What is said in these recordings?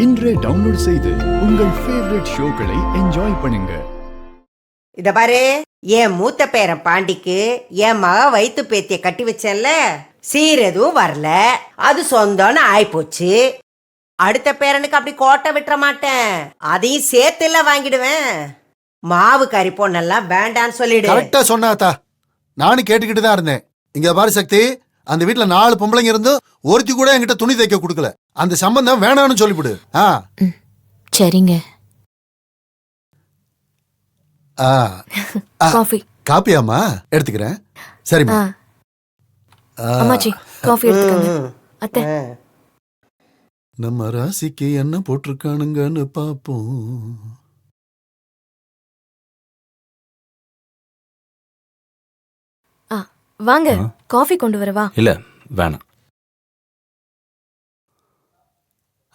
இன்றே டவுன்லோட் செய்து உங்கள் ஃபேவரட் ஷோக்களை என்ஜாய் பண்ணுங்க. இத பாரு, என் மூத்த பேரன் பாண்டிக்கு என் மக வயிற்று பேத்திய கட்டி வச்சேன்ல, சீர் எதுவும் வரல, அது சொந்தம்னு ஆயிப்போச்சு. அடுத்த பேரனுக்கு அப்படி கோட்டை விட்டுற மாட்டேன், அதையும் சேர்த்துல வாங்கிடுவேன். மாவு கறி பொண்ணெல்லாம் வேண்டான்னு சொல்லிடு. கரெக்டா சொன்னாத்தா, நானும் கேட்டுக்கிட்டு தான் இருந்தேன். இங்க பாரு சக்தி, அந்த வீட்டுல 4 பொம்பளைங்க இருந்து ஒருத்தி கூட என்கிட்ட துணி தைக்க கொடுக்கல. அந்த சம்பந்தம் வேணான்னு சொல்லிவிடு. சரிங்க. காஃபி காப்பியாமா? எடுத்துக்கிறேன். சரிம்மா. அம்மாச்சி காஃபி எடுத்துக்கங்க. அத்தை, நம்ம ராசிக்கு என்ன போட்டிருக்கானுங்கன்னு பாப்போம். வாங்க காஃபி கொண்டு வரவா? இல்ல வேணாம்.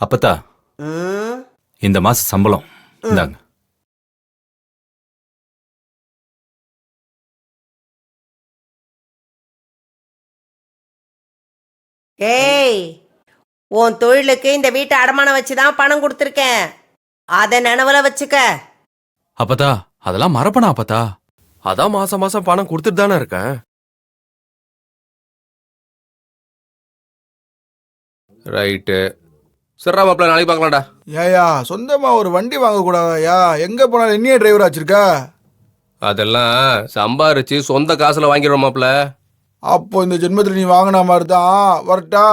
அப்பத்தா, இந்த மாச சம்பளம் இந்தாங்க. ஏய், உன் தொழிலுக்கு இந்த வீட்டை அடமானம் வச்சுதான் பணம் கொடுத்துருக்கேன், அதை நினைவுல வச்சுக்க. அப்பத்தா, அதெல்லாம் மறப்பனா அப்பத்தா? அதான் மாசம் மாசம் பணம் கொடுத்துட்டு தானே இருக்கேன். ரைட்டு, சரிடா மாப்பிள்ள, நாளைக்கு பார்க்கலாம்டா. ஏயா, சொந்தமா ஒரு வண்டி வாங்க கூடாதாயா? எங்க போனாலும் என்னையே டிரைவர் ஆச்சிருக்கா? அதெல்லாம் சம்பாரிச்சு சொந்த காசுல வாங்கிடுவோம் மாப்பிள்ள. அப்போ இந்த ஜென்மத்துல நீ வாங்கின மாதிரி தான். வரட்டா?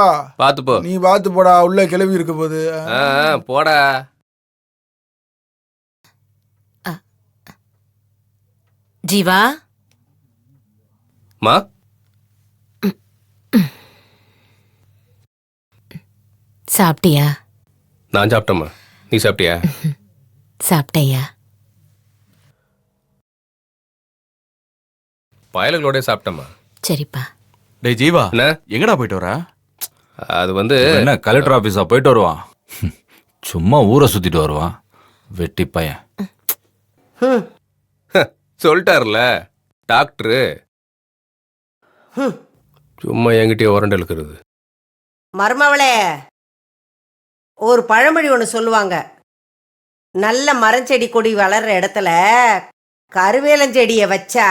பாத்து போ. நீ பார்த்து போடா, உள்ள கிளவி இருக்க போது. போடா. ஜீவா, மா, சாப்பிட்டியா? நான் சாப்பிட்டேம்மா, நீ சாப்பிட்டியா? சாப்பிட்டையா? பயலுகளோட சாப்பிட்டேம்மா. சரிப்பா. டேய் ஜீவா, என்ன எங்கடா போயிட்டு வர? அது வந்து என்ன கலெக்டர் ஆபீஸா போயிட்டு வருவான்? சும்மா ஊரை சுத்திட்டு வருவான், வெட்டி பையன். சொல்லிட்டாருல டாக்டரு, சும்மா என்கிட்டயே உரண்டு இழுக்கிறது. மருமவளே, ஒரு பழமொழி ஒன்று சொல்லுவாங்க, நல்ல மரஞ்செடி கொடி வளர்ற இடத்துல கருவேலஞ்செடியை வச்சா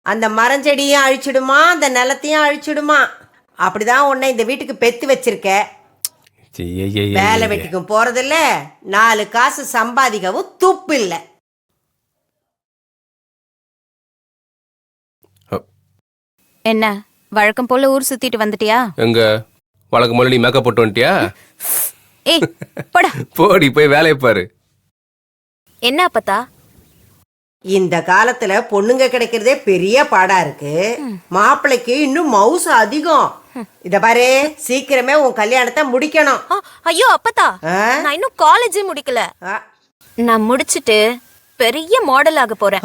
அந்த மரஞ்செடியும் அழிச்சிடுமா, அந்த நிலத்தையும் அழிச்சிடுமா. அப்படிதான் உன்னை இந்த வீட்டுக்கு பெத்து வச்சிருக்க. வேலை வெட்டிக்கும் போறதில்ல, 4 காசு சம்பாதிக்கவும் துப்பு இல்லை. என்ன வழக்கம் போல ஊர் சுத்திட்டு வந்துட்டியா? எங்க வழக்கம் போல நீ மேக்கப் போட்டு வந்துட்டியா? ஏய் போடா. போடி போய் வேலையை பாரு. என்ன அப்பத்தா, இந்த காலத்துல பொண்ணுங்க கிடைக்கிறதே பெரிய பாடா இருக்கு, மாப்பிள்ளைக்கு இன்னும் மவுசு அதிகம். இத பாரு, சீக்கிரமே உன் கல்யாணத்தை முடிக்கணும். ஐயோ அப்பத்தா, நான் இன்னும் காலேஜே முடிக்கல. நான் முடிச்சிட்டு பெரிய மாடல் ஆக போறேன்.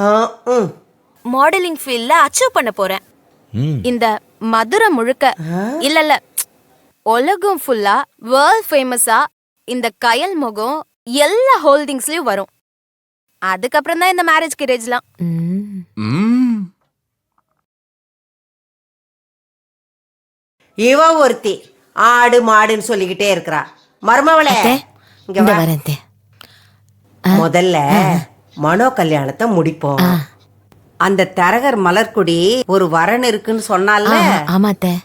மாடலிங் ஃபீல்ட்ல அச்சீவ் பண்ண போறேன். இந்த மதுரை முழுக்க இல்ல உலகம் ஃபுல்லா வேர்ல்ட் ஃபேமஸா இந்த கயல் முகம் எல்லா ஹோல்டிங்ஸ்லயும் வரும். அதுக்கப்புறம் தான் இந்த மேரேஜ் கிரேஜ்லாம். இவ ஒருத்தி ஆடு மாடுன்னு சொல்லிக்கிட்டே இருக்கிறா. மருமவளே, இங்க வா. முதல்ல மனோ கல்யாணத்தை முடிப்போம். அந்த தரகர் மலர்குடி ஒரு வரன் இருக்குன்னு சொன்னால,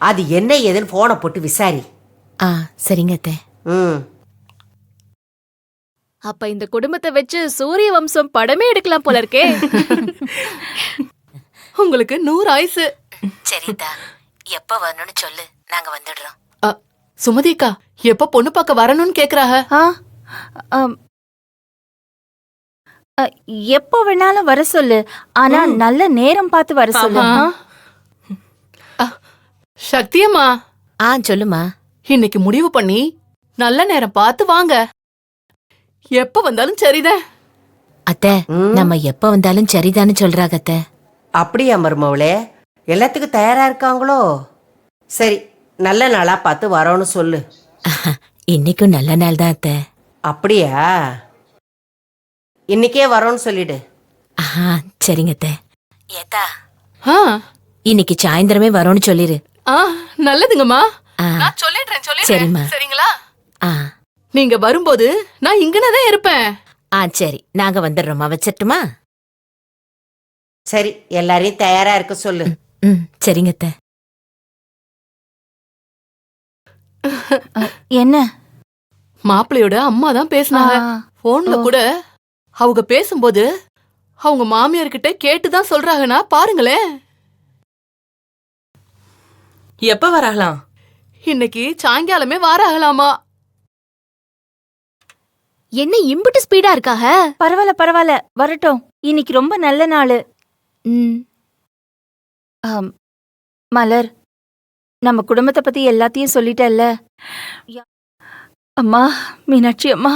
அது என்ன ஏதுன்னு போனை போட்டு விசாரி. சரிங்க அத்தை. அப்ப இந்த குடும்பத்தை வச்சு சூரிய வம்சம் படமே எடுக்கலாம் போல இருக்கே. உங்களுக்கு 100 ஆயுசு. சரிதா, எப்ப வரணும்னு சொல்லு, நாங்க வந்துடுறோம். சுமதிக்கா எப்ப பொண்ணு பார்க்க வரணும்னு கேக்குறாங்க. எப்போ வேணாலும் வர சொல்லு, ஆனா நல்ல நேரம் பார்த்து வர சொல்லு. சக்தியம்மா. சொல்லுமா. இன்னைக்கு முடிவு பண்ணி நல்ல நேரம் பார்த்து வாங்க. எப்ப வந்தாலும் சரிதான். அத்தை, நம்ம எப்ப வந்தாலும் சரிதான்னு சொல்றாங்க அத்தை. அப்படியா மருமவளே? எல்லாத்துக்கும் தயாரா இருக்காங்களோ? சரி, நல்ல நாளா பார்த்து வரோன்னு சொல்லு. இன்னைக்கும் நல்ல நாள் தான் அத்தை. அப்படியா? இன்னைக்கே வரோன்னு சொல்லிடு. சரிங்க அத்தை. ஏதா, இன்னைக்கு சாயந்தரமே வரோன்னு சொல்லிரு. நல்லதுங்கம்மா. நான் சொல்லிடுறேன். சரிம்மா. சரிங்களா? நீங்க வரும்போது நான் இங்கனதான் இருப்பேன். சரி நாங்க வந்துடுறோமா, வச்சிட்டுமா? சரி, எல்லாரையும் தயாரா இருக்க சொல்லு. சரிங்க அத்தை. என்ன? மாப்பிள்ளையோட அம்மா தான் பேசினாங்க. போன்ல கூட அவங்க பேசும்போது அவங்க மாமியார் கிட்ட கேட்டுதான் சொல்றாங்கன்னா பாருங்களேன். எப்ப வராகலாம்? இன்னைக்கு சாயங்காலமே வாராகலாமா. என்ன இம்புட்டு ஸ்பீடா இருக்காக? பரவாயில்ல பரவாயில்ல, வரட்டும். இன்னைக்கு ரொம்ப நல்ல நாள். மலர், நம்ம குடும்பத்தை பத்தி எல்லாத்தையும் சொல்லிட்டல்ல? அம்மா மீனாட்சி அம்மா,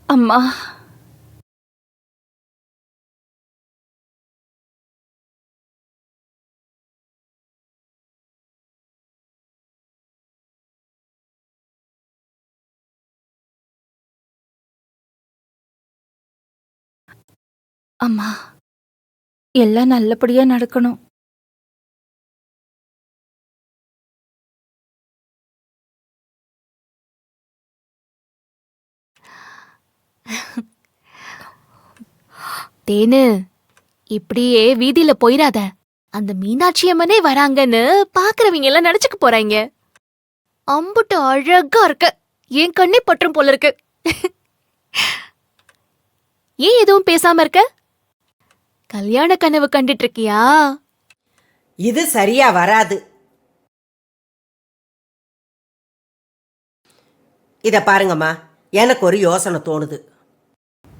அம்மா அம்மா, எல்லாம் நல்லபடியா நடக்கணும். தேனு, இப்படியே வீதியில போயிராத. அந்த மீனாட்சி அம்மனே வராங்கன்னு பாக்குறவங்க எல்லாம் நினைச்சுக்க போறாங்க. அம்புட்டு அழகா இருக்க, என் கண்ணே பற்றும் போல இருக்கு. ஏன் எதுவும் பேசாம இருக்க? கல்யாண கனவு கண்டுட்டு இருக்கியா? இது சரியா வராது. இத பாருங்கம்மா, எனக்கு ஒரு யோசனை தோணுது.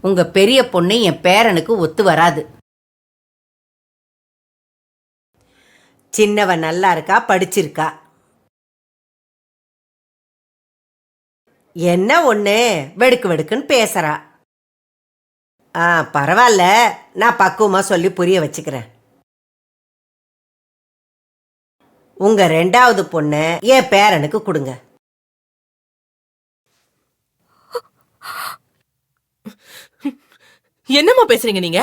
உங்க பெரிய பொண்ணு என் பேரனுக்கு ஒத்து வராது. சின்னவன் நல்லா இருக்கா, படிச்சிருக்கா. என்ன ஒண்ணு வெடுக்கு வெடுக்குன்னு பேசுறா. பரவாயில்ல, நான் பக்குவமா சொல்லி புரிய வச்சுக்கிறேன். உங்க ரெண்டாவது பொண்ணு என் பேரனுக்கு கொடுங்க. என்னம்மா பேசுறீங்க நீங்க?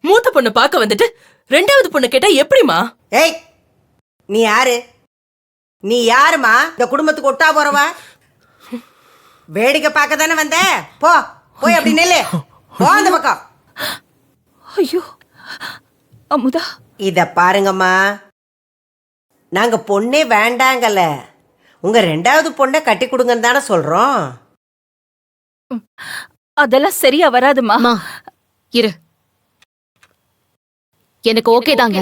மூத்த பொண்ணு பார்க்க வந்துட்டு ரெண்டாவது பொண்ணு கேட்டா எப்படிமா? ஏய், நீ யாரு? நீ யாருமா இந்த குடும்பத்துக்கு ஒட்டா போறவா? வேடிக்கை பார்க்க தானே வந்த? போ, போய் அப்படி நெல்லு. போ அந்த பக்கம். ஐயோ அமுதா, இத பாருங்கம்மா, நாங்க பொண்ணே வேண்டாங்கல்ல, உங்க ரெண்டாவது பொண்ணை கட்டி கொடுங்கன்னு தானே சொல்றோம். அதெல்லாம் சரியா வராதுமா. இரு, எனக்கு ஓகே தாங்க.